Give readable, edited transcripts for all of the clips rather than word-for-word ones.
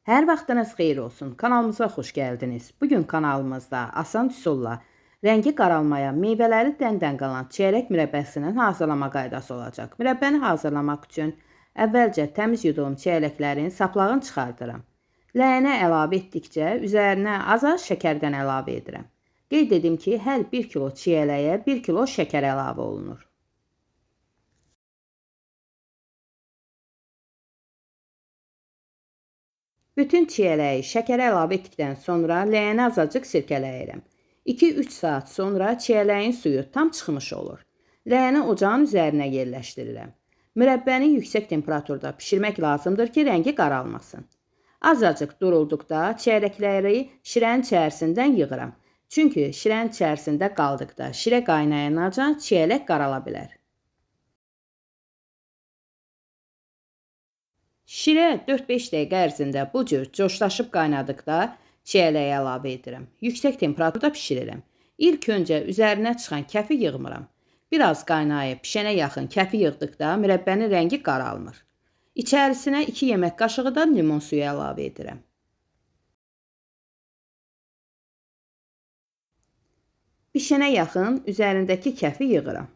Hər vaxtınız xeyir olsun. Kanalımıza xoş gəldiniz. Bugün kanalımızda asan üsulla rəngi qaralmayan meyvələri dəndən qalan çiyələk mürəbbəsinin hazırlama qaydası olacaq. Mürəbbəni hazırlamaq üçün əvvəlcə təmiz yuduğum çiyələklərin saplağını çıxardıram. Ləyənə əlavə etdikcə üzərinə az şəkərdən əlavə edirəm. Qeyd edim ki, hər 1 kilo çiyələyə 1 kilo şəkər əlavə olunur. Bütün çiyələyi şəkərə əlavə etdikdən sonra ləyəni azacıq sirkələyirəm. 2-3 saat sonra çiyələyin suyu tam çıxmış olur. Ləyəni ocağın üzərinə yerləşdirirəm. Mürəbbəni yüksək temperaturda bişirmək lazımdır ki, rəngi qaralmasın. Azacıq durulduqda çiyələkləri şirənin içərisindən yığıram. Çünki şirənin içərisində qaldıqda şirə qaynayanacan çiyələk qarala bilər. Şirə 4-5 dəqiqə ərzində bu cür coşlaşıb qaynadıqda çiyələyi əlavə edirəm. Yüksək temperaturda bişirirəm. İlk öncə üzərinə çıxan kəfi yığmıram. Biraz qaynayıb pişənə yaxın kəfi yığdıqda mürəbbənin rəngi qaralmır. İçərisinə 2 yemək qaşığı da limon suyu əlavə edirəm. Pişənə yaxın üzərindəki kəfi yığıram.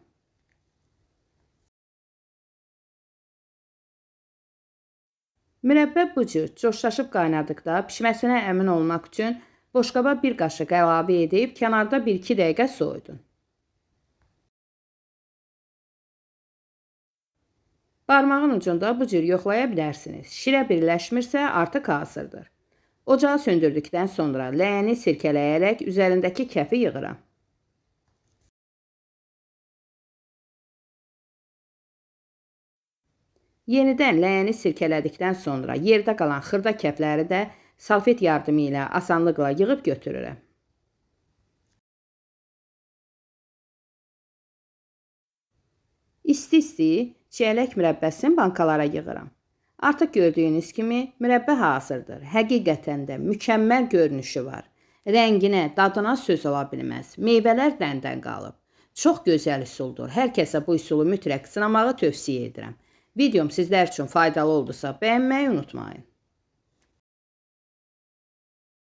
Mürəbbə bu cür coşlaşıb qaynadıqda pişməsinə əmin olmaq üçün boşqaba 1 qaşıq əlavə edib kənarda 1-2 dəqiqə soyudun. Barmağın ucunda bu cür yoxlaya bilərsiniz. Şirə birləşmirsə artıq hazırdır. Ocağı söndürdükdən sonra ləyəni sirkələyərək üzərindəki kəfi yığıram. Yenidən ləyəni sirkələdikdən sonra yerdə qalan xırda kəfləri də salfet yardımı ilə asanlıqla yığıb götürürəm. İsti-isti çiyələk mürəbbəsini bankalara yığıram. Artıq gördüyünüz kimi mürəbbə hazırdır. Həqiqətən də mükəmməl görünüşü var. Rənginə, dadına söz ola bilməz. Meyvələr dəndən qalıb. Çox gözəl üsuldur. Hər kəsə bu üsulu mütləq sınamağı tövsiyə edirəm. Videom sizlər üçün faydalı oldusa bəyənməyi unutmayın.